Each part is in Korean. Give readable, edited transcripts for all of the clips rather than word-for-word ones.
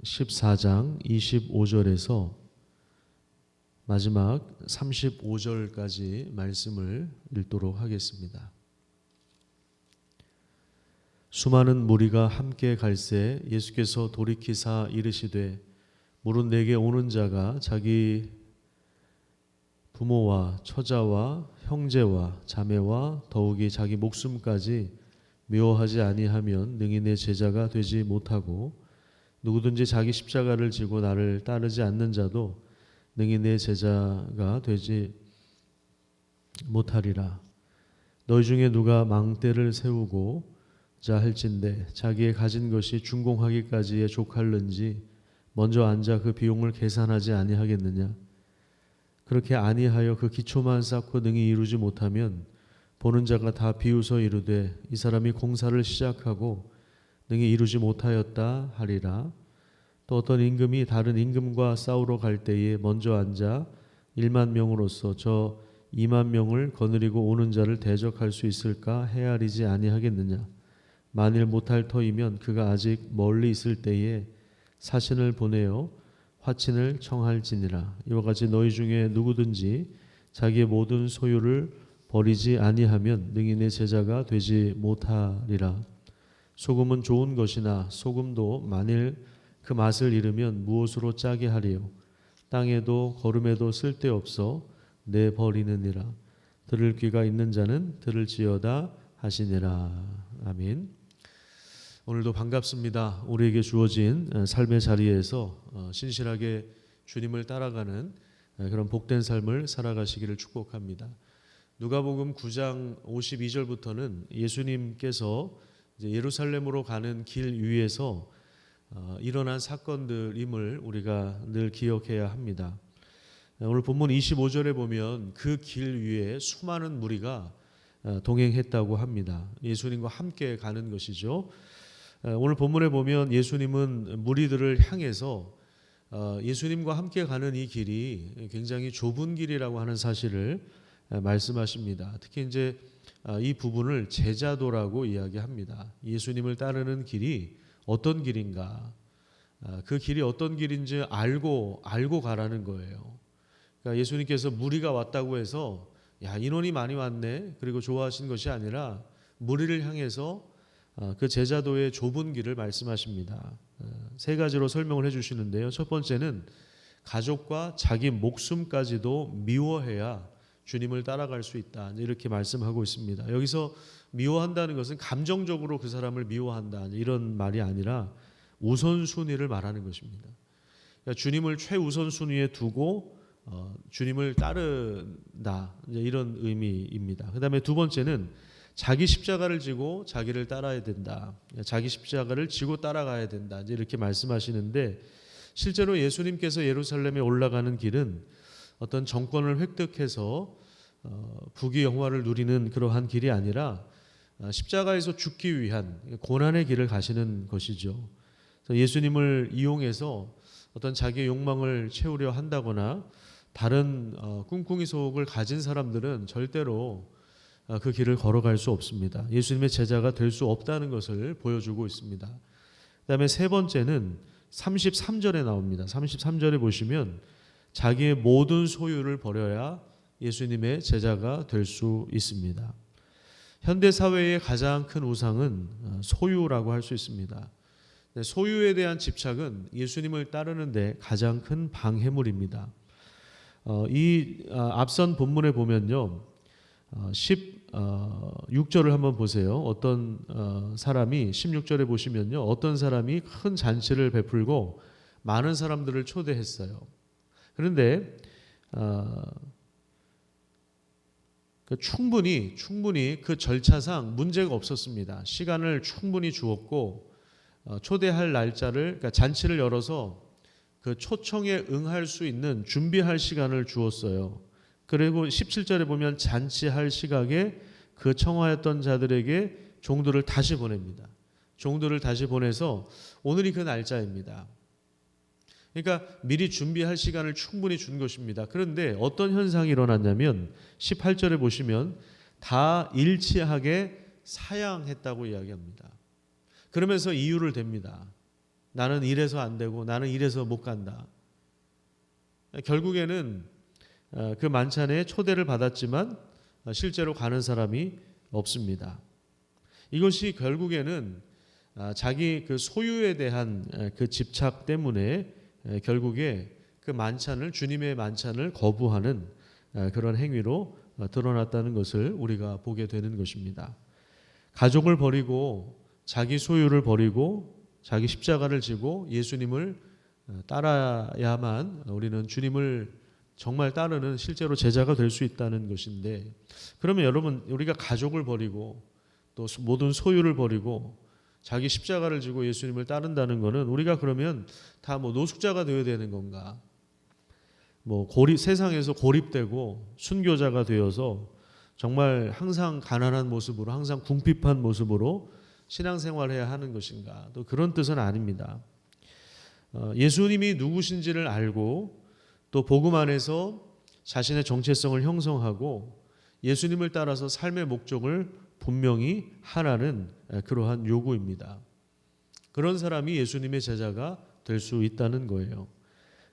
14장 25절에서 마지막 35절까지 말씀을 읽도록 하겠습니다. 수많은 무리가 함께 갈새 예수께서 돌이키사 이르시되 무릇 내게 오는 자가 자기 부모와 처자와 형제와 자매와 더욱이 자기 목숨까지 미워하지 아니하면 능히 내 제자가 되지 못하고 누구든지 자기 십자가를 지고 나를 따르지 않는 자도 능히 내 제자가 되지 못하리라. 너희 중에 누가 망대를 세우고 자 할진대 자기의 가진 것이 준공하기까지에 족할는지 먼저 앉아 그 비용을 계산하지 아니하겠느냐. 그렇게 아니하여 그 기초만 쌓고 능히 이루지 못하면 보는 자가 다 비웃어 이르되 이 사람이 공사를 시작하고 능히 이루지 못하였다 하리라. 또 어떤 임금이 다른 임금과 싸우러 갈 때에 먼저 앉아 1만 명으로서 저 2만 명을 거느리고 오는 자를 대적할 수 있을까 헤아리지 아니하겠느냐. 만일 못할 터이면 그가 아직 멀리 있을 때에 사신을 보내어 화친을 청할지니라. 이와 같이 너희 중에 누구든지 자기의 모든 소유를 버리지 아니하면 능히 내 제자가 되지 못하리라. 소금은 좋은 것이나 소금도 만일 그 맛을 잃으면 무엇으로 짜게 하리요. 땅에도 거름에도 쓸데없어 내버리느니라. 들을 귀가 있는 자는 들을지어다 하시니라. 아멘. 오늘도 반갑습니다. 우리에게 주어진 삶의 자리에서 신실하게 주님을 따라가는 그런 복된 삶을 살아가시기를 축복합니다. 누가복음 9장 52절부터는 예수님께서 이제 예루살렘으로 가는 길 위에서 일어난 사건들임을 우리가 늘 기억해야 합니다. 오늘 본문 25절에 보면 그 길 위에 수많은 무리가 동행했다고 합니다. 예수님과 함께 가는 것이죠. 오늘 본문에 보면 예수님은 무리들을 향해서 예수님과 함께 가는 이 길이 굉장히 좁은 길이라고 하는 사실을 말씀하십니다. 특히 이제 이 부분을 제자도라고 이야기합니다. 예수님을 따르는 길이 어떤 길인가? 그 길이 어떤 길인지 알고 가라는 거예요. 그러니까 예수님께서 무리가 왔다고 해서 야 인원이 많이 왔네 그리고 좋아하신 것이 아니라 무리를 향해서 그 제자도의 좁은 길을 말씀하십니다. 세 가지로 설명을 해주시는데요. 첫 번째는 가족과 자기 목숨까지도 미워해야 주님을 따라갈 수 있다. 이렇게 말씀하고 있습니다. 여기서 미워한다는 것은 감정적으로 그 사람을 미워한다 이런 말이 아니라 우선순위를 말하는 것입니다. 그러니까 주님을 최우선순위에 두고 주님을 따른다 이런 의미입니다. 그 다음에 두 번째는 자기 십자가를 지고 자기를 따라야 된다. 자기 십자가를 지고 따라가야 된다. 이렇게 말씀하시는데 실제로 예수님께서 예루살렘에 올라가는 길은 어떤 정권을 획득해서 부귀 영화를 누리는 그러한 길이 아니라 십자가에서 죽기 위한 고난의 길을 가시는 것이죠. 예수님을 이용해서 어떤 자기의 욕망을 채우려 한다거나 다른 꿍꿍이 속을 가진 사람들은 절대로 그 길을 걸어갈 수 없습니다. 예수님의 제자가 될 수 없다는 것을 보여주고 있습니다. 그 다음에 세 번째는 33절에 나옵니다. 33절에 보시면 자기의 모든 소유를 버려야 예수님의 제자가 될 수 있습니다. 현대 사회의 가장 큰 우상은 소유라고 할 수 있습니다. 소유에 대한 집착은 예수님을 따르는데 가장 큰 방해물입니다. 이 앞선 본문에 보면요, 16절을 한번 보세요. 어떤 사람이 16절에 보시면요, 어떤 사람이 큰 잔치를 베풀고 많은 사람들을 초대했어요. 그런데 충분히 그 절차상 문제가 없었습니다. 시간을 충분히 주었고 초대할 날짜를 그러니까 잔치를 열어서 그 초청에 응할 수 있는 준비할 시간을 주었어요. 그리고 17절에 보면 잔치할 시각에 그 청하였던 자들에게 종들을 다시 보냅니다. 종들을 다시 보내서 오늘이 그 날짜입니다. 그러니까 미리 준비할 시간을 충분히 준 것입니다. 그런데 어떤 현상이 일어났냐면 18절에 보시면 다 일치하게 사양했다고 이야기합니다. 그러면서 이유를 댑니다. 나는 이래서 안 되고 나는 이래서 못 간다. 결국에는 그 만찬에 초대를 받았지만 실제로 가는 사람이 없습니다. 이것이 결국에는 자기 그 소유에 대한 그 집착 때문에 결국에 그 만찬을, 주님의 만찬을 거부하는 그런 행위로 드러났다는 것을 우리가 보게 되는 것입니다. 가족을 버리고 자기 소유를 버리고 자기 십자가를 지고 예수님을 따라야만 우리는 주님을 정말 따르는 실제로 제자가 될 수 있다는 것인데, 그러면 여러분, 우리가 가족을 버리고 또 모든 소유를 버리고 자기 십자가를 지고 예수님을 따른다는 것은 우리가 그러면 다 뭐 노숙자가 되어야 되는 건가? 뭐 세상에서 고립되고 순교자가 되어서 정말 항상 가난한 모습으로, 항상 궁핍한 모습으로 신앙생활해야 하는 것인가? 또 그런 뜻은 아닙니다. 예수님이 누구신지를 알고 또 복음 안에서 자신의 정체성을 형성하고 예수님을 따라서 삶의 목적을 분명히 하라는 그러한 요구입니다. 그런 사람이 예수님의 제자가 될 수 있다는 거예요.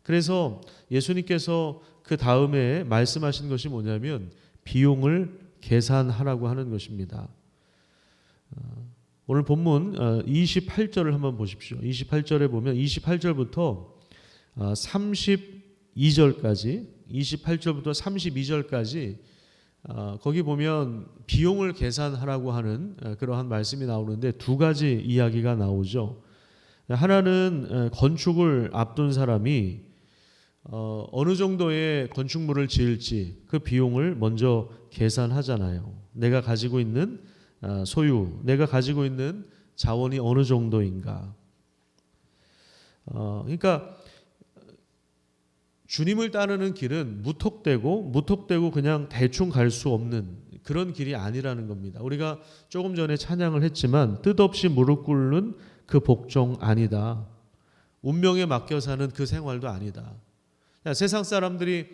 그래서 예수님께서 그 다음에 말씀하신 것이 뭐냐면 비용을 계산하라고 하는 것입니다. 오늘 본문 28절을 한번 보십시오. 28절에 보면 28절부터 32절까지 28절부터 32절까지 거기 보면 비용을 계산하라고 하는 그러한 말씀이 나오는데 두 가지 이야기가 나오죠. 하나는 건축을 앞둔 사람이 어느 정도의 건축물을 지을지 그 비용을 먼저 계산하잖아요. 내가 가지고 있는 소유, 내가 가지고 있는 자원이 어느 정도인가. 그러니까 주님을 따르는 길은 무턱대고 그냥 대충 갈 수 없는 그런 길이 아니라는 겁니다. 우리가 조금 전에 찬양을 했지만 뜻없이 무릎 꿇는 그 복종 아니다. 운명에 맡겨 사는 그 생활도 아니다. 세상 사람들이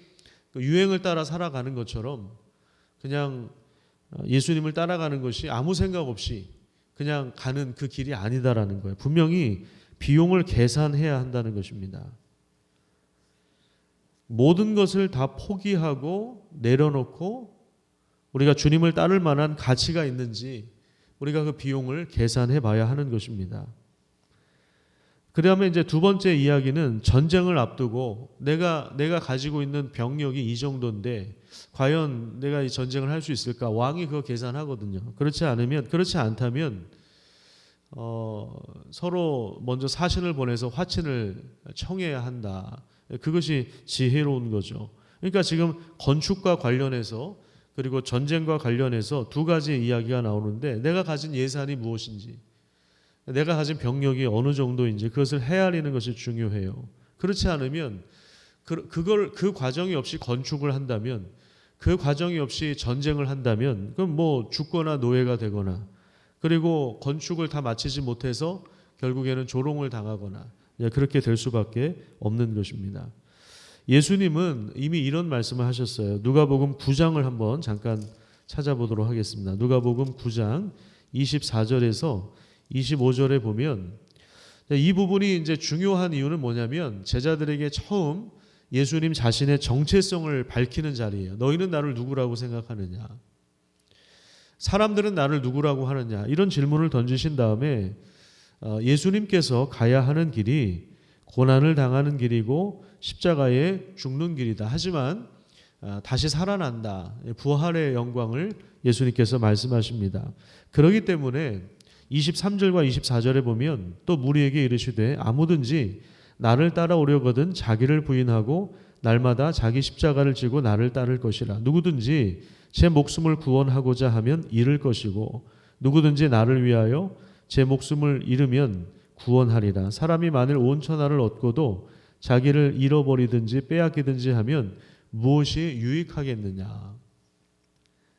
유행을 따라 살아가는 것처럼 그냥 예수님을 따라가는 것이 아무 생각 없이 그냥 가는 그 길이 아니다라는 거예요. 분명히 비용을 계산해야 한다는 것입니다. 모든 것을 다 포기하고 내려놓고 우리가 주님을 따를 만한 가치가 있는지 우리가 그 비용을 계산해 봐야 하는 것입니다. 그다음에 이제 두 번째 이야기는 전쟁을 앞두고 내가 가지고 있는 병력이 이 정도인데 과연 내가 이 전쟁을 할 수 있을까? 왕이 그거 계산하거든요. 그렇지 않다면 서로 먼저 사신을 보내서 화친을 청해야 한다. 그것이 지혜로운 거죠. 그러니까 지금 건축과 관련해서 그리고 전쟁과 관련해서 두 가지 이야기가 나오는데 내가 가진 예산이 무엇인지, 내가 가진 병력이 어느 정도인지 그것을 헤아리는 것이 중요해요. 그렇지 않으면 그 과정이 없이 건축을 한다면, 그 과정이 없이 전쟁을 한다면 그럼 뭐 죽거나 노예가 되거나, 그리고 건축을 다 마치지 못해서 결국에는 조롱을 당하거나 그렇게 될 수밖에 없는 것입니다. 예수님은 이미 이런 말씀을 하셨어요. 누가복음 9장을 한번 잠깐 찾아보도록 하겠습니다. 누가복음 9장 24절에서 25절에 보면 이 부분이 이제 중요한 이유는 뭐냐면 제자들에게 처음 예수님 자신의 정체성을 밝히는 자리예요. 너희는 나를 누구라고 생각하느냐? 사람들은 나를 누구라고 하느냐? 이런 질문을 던지신 다음에 예수님께서 가야 하는 길이 고난을 당하는 길이고 십자가에 죽는 길이다. 하지만 다시 살아난다. 부활의 영광을 예수님께서 말씀하십니다. 그렇기 때문에 23절과 24절에 보면 또 무리에게 이르시되 아무든지 나를 따라오려거든 자기를 부인하고 날마다 자기 십자가를 지고 나를 따를 것이라. 누구든지 제 목숨을 구원하고자 하면 잃을 것이고 누구든지 나를 위하여 제 목숨을 잃으면 구원하리라. 사람이 만일 온 천하를 얻고도 자기를 잃어버리든지 빼앗기든지 하면 무엇이 유익하겠느냐.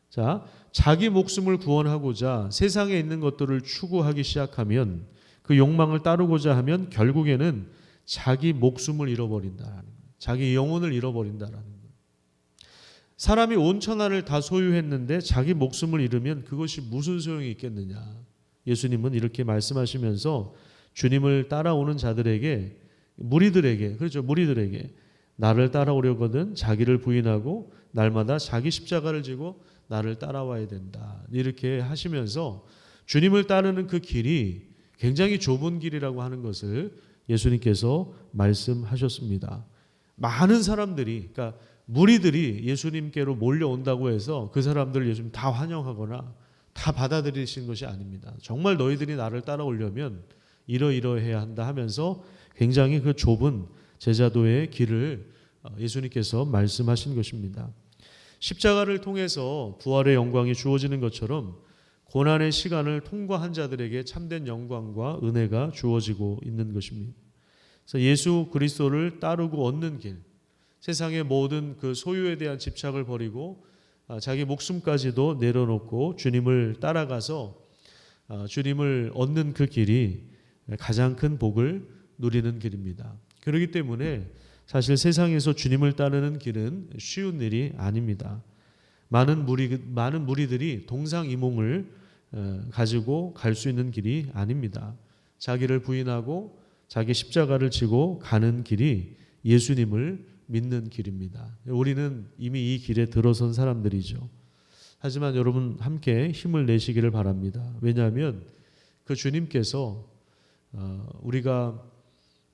자, 자기 목숨을 구원하고자 세상에 있는 것들을 추구하기 시작하면, 그 욕망을 따르고자 하면 결국에는 자기 목숨을 잃어버린다라는 거예요. 자기 영혼을 잃어버린다라는 거예요. 사람이 온 천하를 다 소유했는데 자기 목숨을 잃으면 그것이 무슨 소용이 있겠느냐. 예수님은 이렇게 말씀하시면서 주님을 따라오는 자들에게, 무리들에게, 그렇죠, 무리들에게 나를 따라오려거든 자기를 부인하고 날마다 자기 십자가를 지고 나를 따라와야 된다, 이렇게 하시면서 주님을 따르는 그 길이 굉장히 좁은 길이라고 하는 것을 예수님께서 말씀하셨습니다. 많은 사람들이, 그러니까 무리들이 예수님께로 몰려온다고 해서 그 사람들을 예수님 다 환영하거나 다 받아들이신 것이 아닙니다. 정말 너희들이 나를 따라오려면 이러이러해야 한다 하면서 굉장히 그 좁은 제자도의 길을 예수님께서 말씀하신 것입니다. 십자가를 통해서 부활의 영광이 주어지는 것처럼 고난의 시간을 통과한 자들에게 참된 영광과 은혜가 주어지고 있는 것입니다. 그래서 예수 그리스도를 따르고 얻는 길, 세상의 모든 그 소유에 대한 집착을 버리고 자기 목숨까지도 내려놓고 주님을 따라가서 주님을 얻는 그 길이 가장 큰 복을 누리는 길입니다. 그렇기 때문에 사실 세상에서 주님을 따르는 길은 쉬운 일이 아닙니다. 많은 무리들이 동상이몽을 가지고 갈 수 있는 길이 아닙니다. 자기를 부인하고 자기 십자가를 지고 가는 길이 예수님을 믿는 길입니다. 우리는 이미 이 길에 들어선 사람들이죠. 하지만 여러분 함께 힘을 내시기를 바랍니다. 왜냐하면 그 주님께서 우리가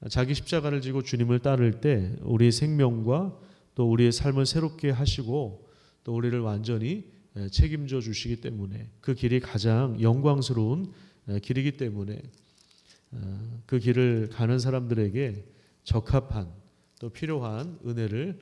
자기 십자가를 지고 주님을 따를 때 우리의 생명과 또 우리의 삶을 새롭게 하시고 또 우리를 완전히 책임져 주시기 때문에 그 길이 가장 영광스러운 길이기 때문에 그 길을 가는 사람들에게 적합한 또 필요한 은혜를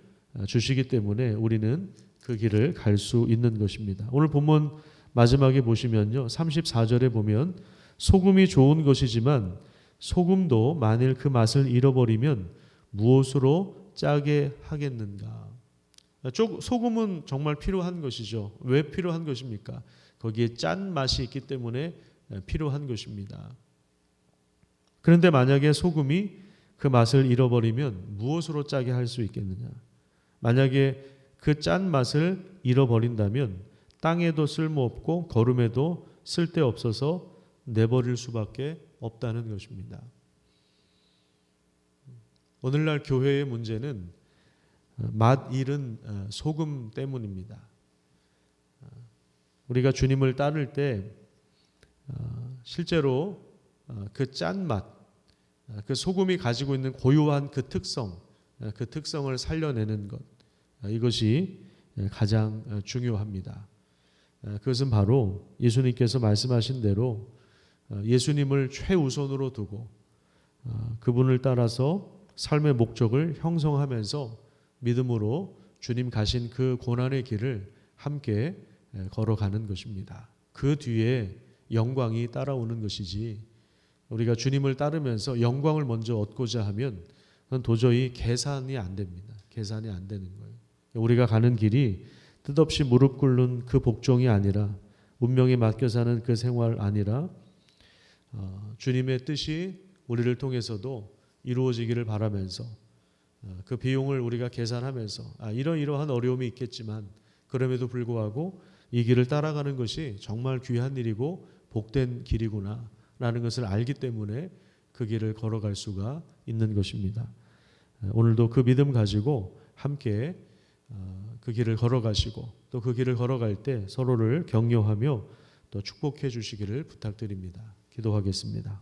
주시기 때문에 우리는 그 길을 갈 수 있는 것입니다. 오늘 본문 마지막에 보시면요, 34절에 보면 소금이 좋은 것이지만 소금도 만일 그 맛을 잃어버리면 무엇으로 짜게 하겠는가. 소금은 정말 필요한 것이죠. 왜 필요한 것입니까? 거기에 짠 맛이 있기 때문에 필요한 것입니다. 그런데 만약에 소금이 그 맛을 잃어버리면 무엇으로 짜게 할 수 있겠느냐? 만약에 그 짠 맛을 잃어버린다면 땅에도 쓸모없고 거름에도 쓸데없어서 내버릴 수밖에 없다는 것입니다. 오늘날 교회의 문제는 맛 잃은 소금 때문입니다. 우리가 주님을 따를 때 실제로 그 짠맛, 그 소금이 가지고 있는 고유한 그 특성을 살려내는 것, 이것이 가장 중요합니다. 그것은 바로 예수님께서 말씀하신 대로 예수님을 최우선으로 두고 그분을 따라서 삶의 목적을 형성하면서 믿음으로 주님 가신 그 고난의 길을 함께 걸어가는 것입니다. 그 뒤에 영광이 따라오는 것이지, 우리가 주님을 따르면서 영광을 먼저 얻고자 하면 그건 도저히 계산이 안 됩니다. 계산이 안 되는 거예요. 우리가 가는 길이 뜻없이 무릎 꿇는 그 복종이 아니라, 운명에 맡겨 사는 그 생활 아니라 주님의 뜻이 우리를 통해서도 이루어지기를 바라면서 그 비용을 우리가 계산하면서 이러이러한 어려움이 있겠지만 그럼에도 불구하고 이 길을 따라가는 것이 정말 귀한 일이고 복된 길이구나 라는 것을 알기 때문에 그 길을 걸어갈 수가 있는 것입니다. 오늘도 그 믿음 가지고 함께 그 길을 걸어가시고 또 그 길을 걸어갈 때 서로를 격려하며 또 축복해 주시기를 부탁드립니다. 기도하겠습니다.